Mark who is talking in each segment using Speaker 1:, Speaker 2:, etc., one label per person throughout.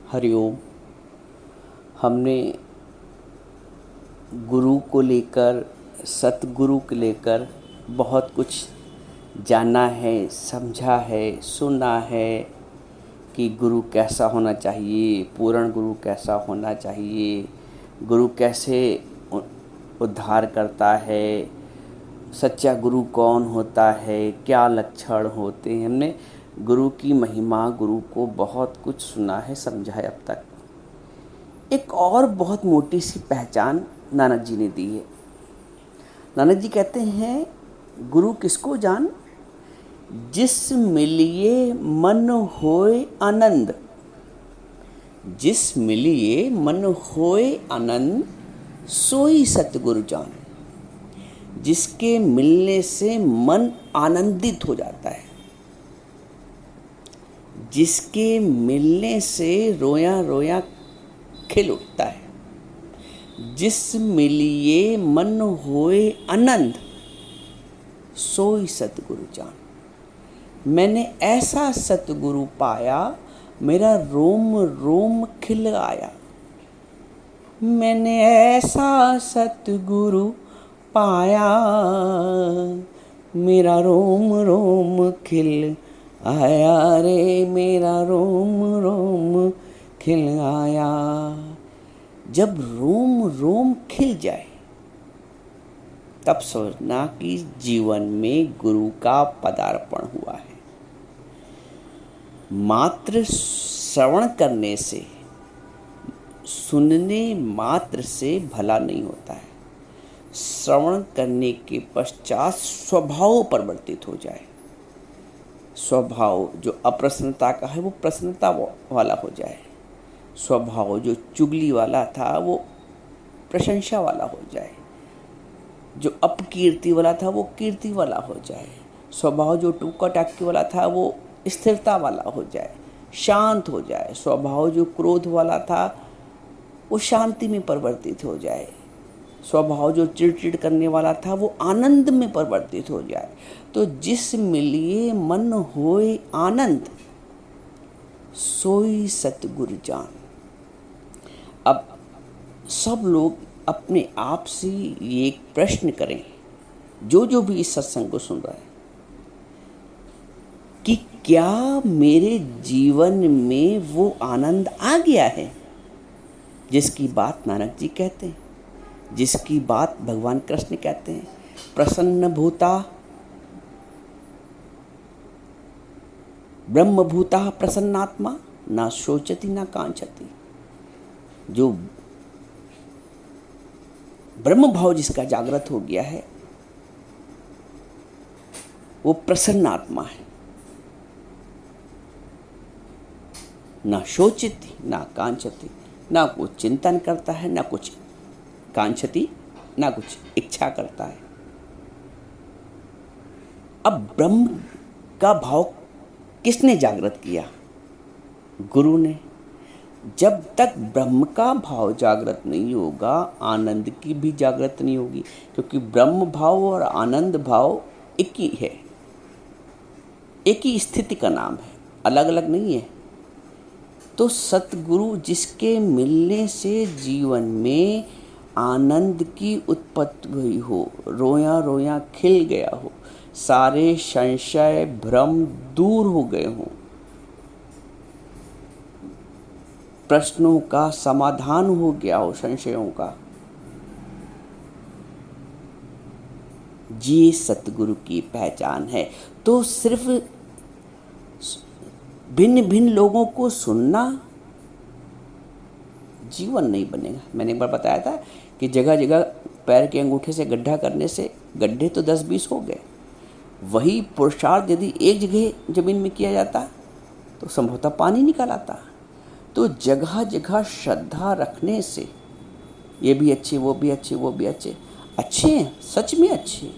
Speaker 1: हरिओम। हमने गुरु को लेकर, सतगुरु को लेकर बहुत कुछ जाना है, समझा है, सुना है कि गुरु कैसा होना चाहिए, पूर्ण गुरु कैसा होना चाहिए, गुरु कैसे उद्धार करता है, सच्चा गुरु कौन होता है, क्या लक्षण होते हैं। हमने गुरु की महिमा, गुरु को बहुत कुछ सुना है, समझा है अब तक। एक और बहुत मोटी सी पहचान नानक जी ने दी है। नानक जी कहते हैं, गुरु किसको जान? जिस मिलिए मन होए आनंद। जिस मिलिए मन होए आनंद, सोई सतगुरु जान। जिसके मिलने से मन आनंदित हो जाता है, जिसके मिलने से रोया रोया खिल उठता है, जिस मिलिए मन होए आनंद, सोई सतगुरु जान। मैंने ऐसा सतगुरु पाया, मेरा रोम रोम खिल आया। मैंने ऐसा सतगुरु पाया, मेरा रोम रोम खिल आया रे, मेरा रोम रोम खिल आया। जब रोम रोम खिल जाए तब सोचना कि जीवन में गुरु का पदार्पण हुआ है। मात्र श्रवण करने से, सुनने मात्र से भला नहीं होता है। श्रवण करने के पश्चात स्वभाव परिवर्तित हो जाए। स्वभाव जो अप्रसन्नता का है वो प्रसन्नता वाला हो जाए। स्वभाव जो चुगली वाला था वो प्रशंसा वाला हो जाए। जो अपकीर्ति वाला था वो कीर्ति वाला हो जाए। स्वभाव जो टूका टाकी वाला था वो स्थिरता वाला हो जाए, शांत हो जाए। स्वभाव जो क्रोध वाला था वो शांति में परिवर्तित हो जाए। स्वभाव जो चिड़चिड़ करने वाला था वो आनंद में परिवर्तित हो जाए। तो जिस मिलिए मन होए आनंद, सोई सतगुरु जान। अब सब लोग अपने आप से ये एक प्रश्न करें, जो भी इस सत्संग को सुन रहा है, कि क्या मेरे जीवन में वो आनंद आ गया है जिसकी बात नानक जी कहते हैं, जिसकी बात भगवान कृष्ण कहते हैं। प्रसन्न भूता ब्रह्म भूता प्रसन्नात्मा, ना शोचति ना कांचति। जो ब्रह्म भाव जिसका जागृत हो गया है वो प्रसन्न आत्मा है। ना शोचति ना कांचति, ना कुछ चिंतन करता है, ना कुछ कांचति, ना कुछ इच्छा करता है। अब ब्रह्म का भाव किसने जागृत किया? गुरु ने। जब तक ब्रह्म का भाव जागृत नहीं होगा, आनंद की भी जागृत नहीं होगी, क्योंकि ब्रह्म भाव और आनंद भाव एक ही है, एक ही स्थिति का नाम है, अलग अलग नहीं है। तो सतगुरु जिसके मिलने से जीवन में आनंद की उत्पत्ति हुई हो, रोया रोया खिल गया हो, सारे संशय भ्रम दूर हो गए हों, प्रश्नों का समाधान हो गया हो, संशयों का, ये सतगुरु की पहचान है। तो सिर्फ भिन्न भिन्न लोगों को सुनना जीवन नहीं बनेगा। मैंने एक बार बताया था कि जगह जगह पैर के अंगूठे से गड्ढा करने से गड्ढे तो 10-20 हो गए। वही पुरुषार्थ यदि एक जगह जमीन में किया जाता तो संभवतः पानी निकल आता। तो जगह जगह श्रद्धा रखने से ये भी अच्छे, वो भी अच्छे, वो भी अच्छे हैं, सच में अच्छे,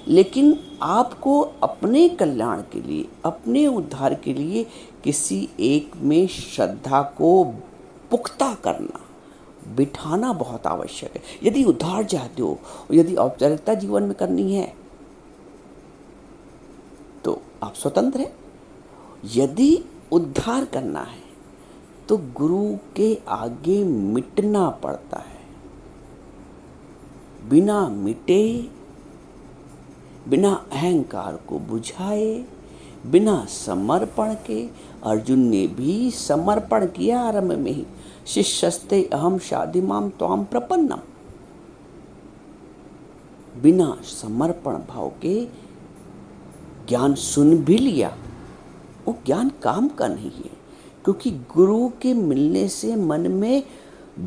Speaker 1: लेकिन आपको अपने कल्याण के लिए, अपने उद्धार के लिए किसी एक में श्रद्धा को पुख्ता करना, बिठाना बहुत आवश्यक है। यदि उद्धार चाहते हो, यदि औपचारिकता जीवन में करनी है तो आप स्वतंत्र हैं। यदि उद्धार करना है तो गुरु के आगे मिटना पड़ता है। बिना मिटे, बिना अहंकार को बुझाए, बिना समर्पण के, अर्जुन ने भी समर्पण किया आरंभ में ही। शिष्यस्ते अहम शाधिमाम त्वाम प्रपन्नम। बिना समर्पण भाव के ज्ञान सुन भी लिया, वो ज्ञान काम का नहीं है, क्योंकि गुरु के मिलने से मन में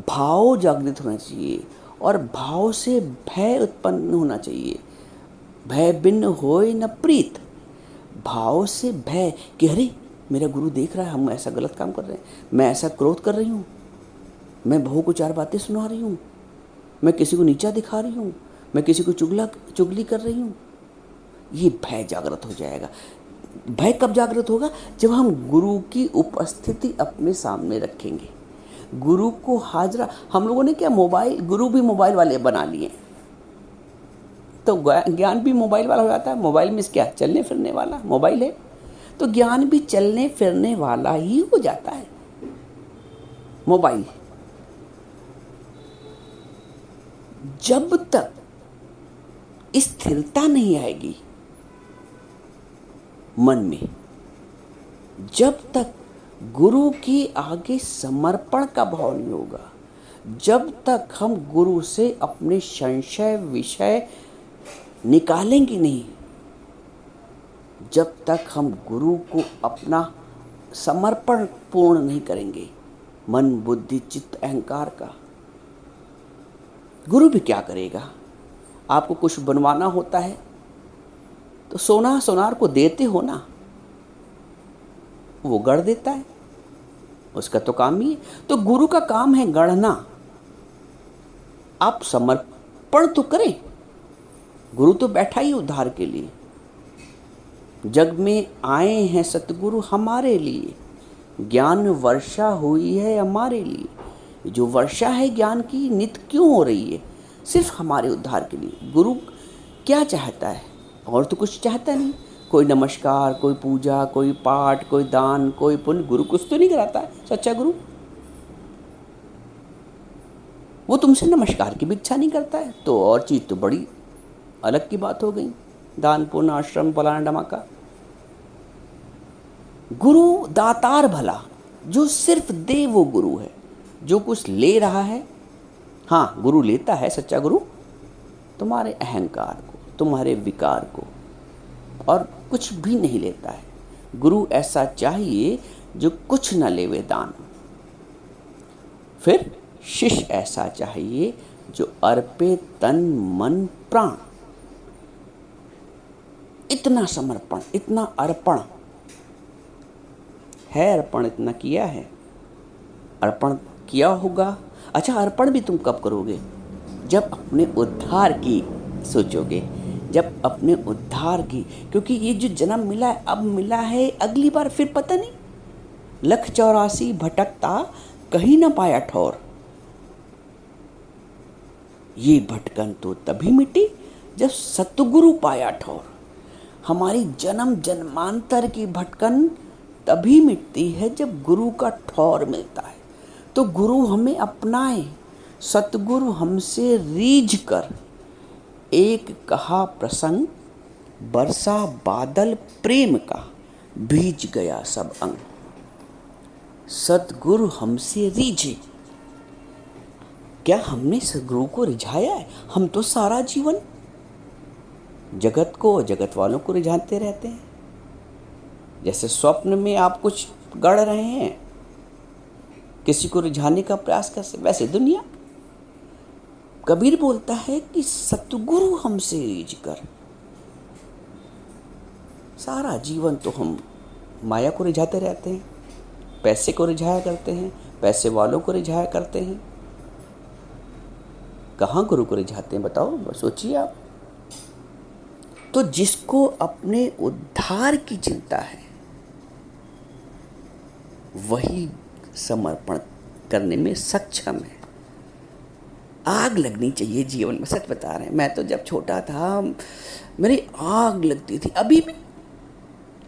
Speaker 1: भाव जागृत होना चाहिए और भाव से भय उत्पन्न होना चाहिए। भय भिन्न होए न प्रीत। भाव से भय कि अरे मेरा गुरु देख रहा है, हम ऐसा गलत काम कर रहे हैं, मैं ऐसा क्रोध कर रही हूँ, मैं बहू को 4 बातें सुना रही हूँ, मैं किसी को नीचा दिखा रही हूँ, मैं किसी को चुगली कर रही हूँ। ये भय जागृत हो जाएगा। भय कब जागृत होगा? जब हम गुरु की उपस्थिति अपने सामने रखेंगे। गुरु को हाजरा, हम लोगों ने क्या मोबाइल, गुरु भी मोबाइल वाले बना लिए, तो ज्ञान भी मोबाइल वाला हो जाता है। मोबाइल में क्या, चलने फिरने वाला मोबाइल है, तो ज्ञान भी चलने फिरने वाला ही हो जाता है मोबाइल। जब तक स्थिरता नहीं आएगी मन में, जब तक गुरु के आगे समर्पण का भाव नहीं होगा, जब तक हम गुरु से अपने संशय विषय निकालेंगे नहीं, जब तक हम गुरु को अपना समर्पण पूर्ण नहीं करेंगे, मन बुद्धि चित्त अहंकार का, गुरु भी क्या करेगा? आपको कुछ बनवाना होता है तो सोना सोनार को देते हो ना, वो गढ़ देता है, उसका तो काम ही है। तो गुरु का काम है गढ़ना। आप समर्पण तो करें, गुरु तो बैठा ही उद्धार के लिए। जग में आए हैं सतगुरु हमारे लिए, ज्ञान वर्षा हुई है हमारे लिए। जो वर्षा है ज्ञान की नित क्यों हो रही है? सिर्फ हमारे उद्धार के लिए। गुरु क्या चाहता है? और तो कुछ चाहता नहीं। कोई नमस्कार, कोई पूजा, कोई पाठ, कोई दान, कोई पुण्य, गुरु कुछ तो नहीं कराता है। सच्चा गुरु वो तुमसे नमस्कार की भी इच्छा नहीं करता है, तो और चीज़ तो बड़ी अलग की बात हो गई। दान पुण्य आश्रम फलाना धमाका। गुरु दातार भला, जो सिर्फ दे वो गुरु है। जो कुछ ले रहा है, हाँ गुरु लेता है, सच्चा गुरु तुम्हारे अहंकार को, तुम्हारे विकार को, और कुछ भी नहीं लेता है। गुरु ऐसा चाहिए जो कुछ न लेवे दान। फिर शिष्य ऐसा चाहिए जो अर्पे तन मन प्राण। इतना समर्पण, इतना अर्पण है, अर्पण इतना किया है, अर्पण किया होगा। अच्छा, अर्पण भी तुम कब करोगे? जब अपने उद्धार की सोचोगे, जब अपने उद्धार की, क्योंकि ये जो जन्म मिला है, अब मिला है, अगली बार फिर पता नहीं। 184 भटकता कहीं ना पाया ठौर। ये भटकन तो तभी मिटी जब सतगुरु पाया ठौर। हमारी जन्म जन्मांतर की भटकन तभी मिटती है जब गुरु का ठौर मिलता है। तो गुरु हमें अपनाए, सतगुरु हमसे रीझ कर। एक कहा प्रसंग, बरसा बादल प्रेम का, भीज गया सब अंग। सतगुरु हमसे रीझे। क्या हमने सतगुरु को रिझाया है? हम तो सारा जीवन जगत को, जगत वालों को रिझाते रहते हैं। जैसे स्वप्न में आप कुछ गढ़ रहे हैं, किसी को रिझाने का प्रयास कर, वैसे दुनिया। कबीर बोलता है कि सतगुरु हमसे रीझ कर। सारा जीवन तो हम माया को रिझाते रहते हैं, पैसे को रिझाया करते हैं, पैसे वालों को रिझाया करते हैं। कहाँ गुरु को रिझाते हैं बताओ, सोचिए आप। तो जिसको अपने उद्धार की चिंता है, वही समर्पण करने में सक्षम है। आग लगनी चाहिए जीवन में। सच बता रहे हैं, मैं तो जब छोटा था मेरी आग लगती थी। अभी भी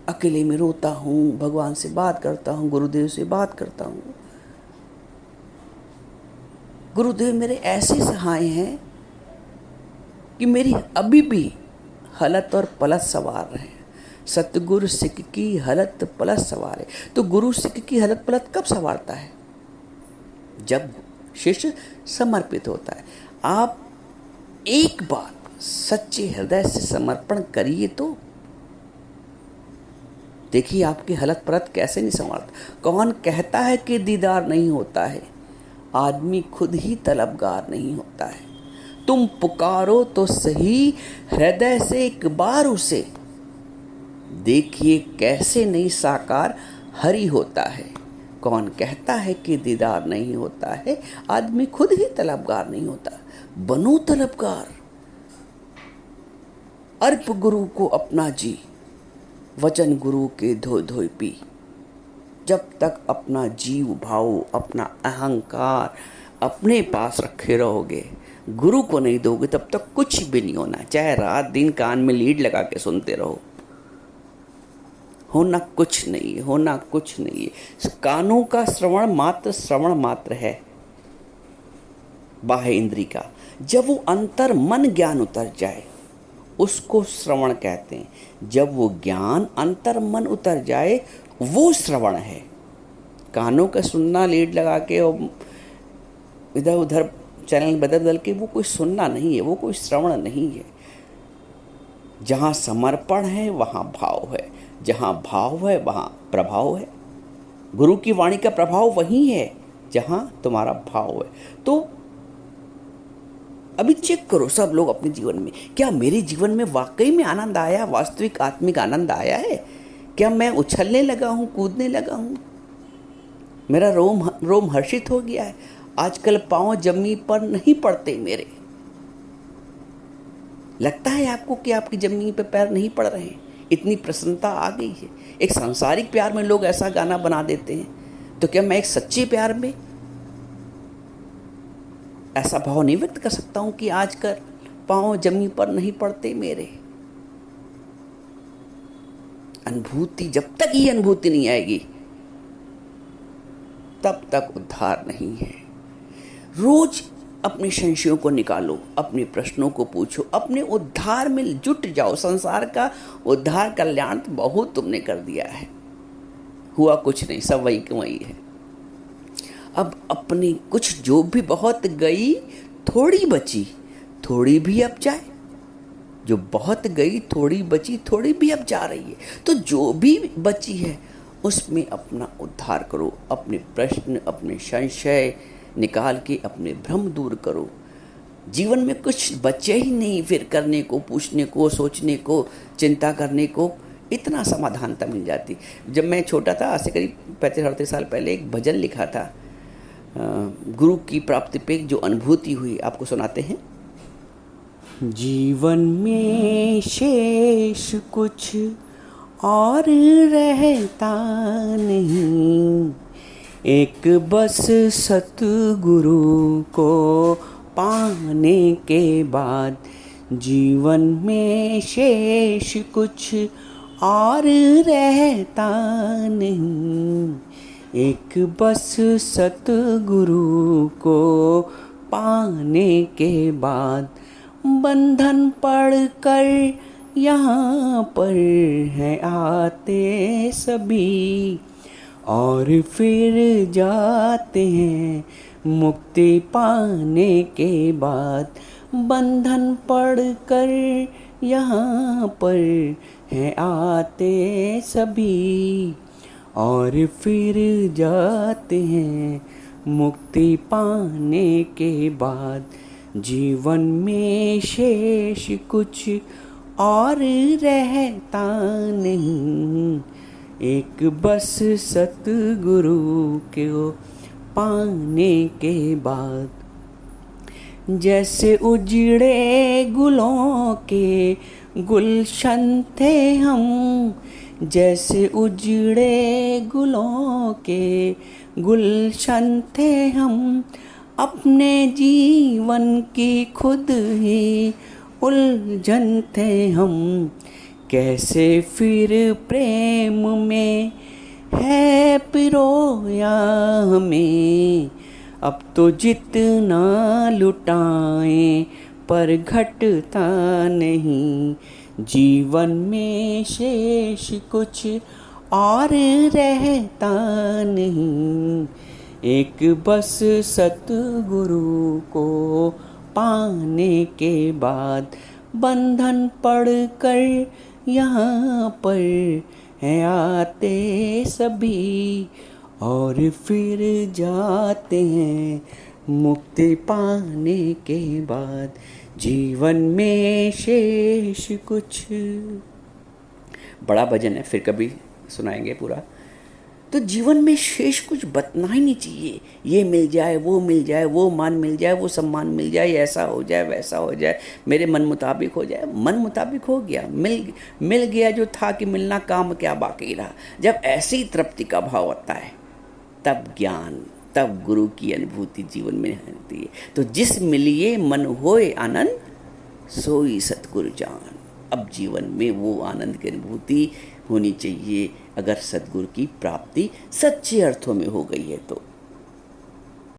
Speaker 1: अकेले में रोता हूँ, भगवान से बात करता हूँ, गुरुदेव से बात करता हूँ, गुरुदेव मेरे ऐसे सहाय हैं कि मेरी अभी भी हलत और पलत सवार रहे। सतगुरु सिख की हलत पलत सवार है। तो गुरु सिख की हलत पलत कब संवारता है? जब शिष्य समर्पित होता है। आप एक बार सच्चे हृदय से समर्पण करिए तो देखिए आपकी हलत पलत कैसे नहीं संवारता। कौन कहता है कि दीदार नहीं होता है? आदमी खुद ही तलबगार नहीं होता है। तुम पुकारो तो सही हृदय से एक बार उसे, देखिए कैसे नहीं साकार हरि होता है। कौन कहता है कि दीदार नहीं होता है? आदमी खुद ही तलबगार नहीं होता। बनो तलबगार, अर्प गुरु को अपना जी, वचन गुरु के धो धोई पी। जब तक अपना जीव भाव, अपना अहंकार अपने पास रखे रहोगे, गुरु को नहीं दोगे, तब तक कुछ भी नहीं होना। चाहे रात दिन कान में लीड लगा के सुनते रहो, होना कुछ नहीं है, होना कुछ नहीं है। कानों का श्रवण मात्र है बाह्य इंद्री का। जब वो अंतर मन ज्ञान उतर जाए उसको श्रवण कहते हैं। जब वो ज्ञान अंतर मन उतर जाए वो श्रवण है। कानों का सुनना लीड लगा के और इधर उधर चैनल बदल बदल के वो कोई सुनना नहीं है, वो कोई श्रवण नहीं है। जहाँ समर्पण है वहाँ भाव है, जहाँ भाव है वहाँ प्रभाव है। गुरु की वाणी का प्रभाव वही है जहाँ तुम्हारा भाव है। तो अभी चेक करो सब लोग अपने जीवन में, क्या मेरे जीवन में वाकई में आनंद आया, वास्तविक आत्मिक आनंद आया है? क्या मैं उछलने लगा हूँ, कूदने लगा हूँ, मेरा रोम हर्षित हो गया है? आजकल पाँव जमीन पर नहीं पड़ते मेरे। लगता है आपको कि आपकी जमीन पर पैर नहीं पड़ रहे हैं? इतनी प्रसन्नता आ गई है। एक सांसारिक प्यार में लोग ऐसा गाना बना देते हैं, तो क्या मैं एक सच्चे प्यार में ऐसा भाव नहीं व्यक्त कर सकता हूं कि आजकल पाँव जमीन पर नहीं पड़ते मेरे? अनुभूति, जब तक ये अनुभूति नहीं आएगी तब तक उद्धार नहीं है। रोज अपने संशयों को निकालो, अपने प्रश्नों को पूछो, अपने उद्धार में जुट जाओ। संसार का उद्धार कल्याण तो बहुत तुमने कर दिया है, हुआ कुछ नहीं, सब वही के वही है। अब अपनी कुछ जो भी बहुत गई थोड़ी बची, थोड़ी भी अब जाए। जो बहुत गई थोड़ी बची, थोड़ी भी अब जा रही है। तो जो भी बची है उसमें अपना उद्धार करो। अपने प्रश्न, अपने संशय निकाल के अपने भ्रम दूर करो। जीवन में कुछ बचे ही नहीं फिर करने को, पूछने को, सोचने को, चिंता करने को। इतना समाधानता मिल जाती। जब मैं छोटा था, आज से करीब 35-38 साल पहले, एक भजन लिखा था गुरु की प्राप्ति पे, जो अनुभूति हुई आपको सुनाते हैं। जीवन में शेष कुछ और रहता नहीं, एक बस सतगुरु को पाने के बाद। जीवन में शेष कुछ और रहता नहीं, एक बस सतगुरु को पाने के बाद। बंधन पड़कर यहाँ पर है आते सभी, और फिर जाते हैं मुक्ति पाने के बाद। बंधन पड़कर यहाँ पर है आते सभी, और फिर जाते हैं मुक्ति पाने के बाद। जीवन में शेष कुछ और रहता नहीं, एक बस सतगुरु को पाने के बाद। जैसे उजड़े गुलों के गुलशन थे हम, जैसे उजड़े गुलों के गुलशन थे हम, अपने जीवन की खुद ही उलझन थे हम। कैसे फिर प्रेम में है पिरोया हमें, अब तो जितना लुटाएं पर घटता नहीं, जीवन में शेष कुछ और रहता नहीं। एक बस सतगुरु को पाने के बाद बंधन पड़कर यहाँ पर हैं आते सभी, और फिर जाते हैं मुक्ति पाने के बाद, जीवन में शेष कुछ। बड़ा भजन है, फिर कभी सुनाएंगे पूरा। तो जीवन में शेष कुछ बचना ही नहीं चाहिए। ये मिल जाए, वो मिल जाए, वो मान मिल जाए, वो सम्मान मिल जाए, ऐसा हो जाए, वैसा हो जाए, मेरे मन मुताबिक हो जाए। मन मुताबिक हो गया, मिल गया जो था कि मिलना, काम क्या बाकी रहा। जब ऐसी तृप्ति का भाव आता है तब ज्ञान, तब गुरु की अनुभूति जीवन में होती है। तो जिस मिलिए मन होए आनंद, सोई सतगुरु जान। अब जीवन में वो आनंद की अनुभूति होनी चाहिए अगर सतगुरु की प्राप्ति सच्चे अर्थों में हो गई है तो।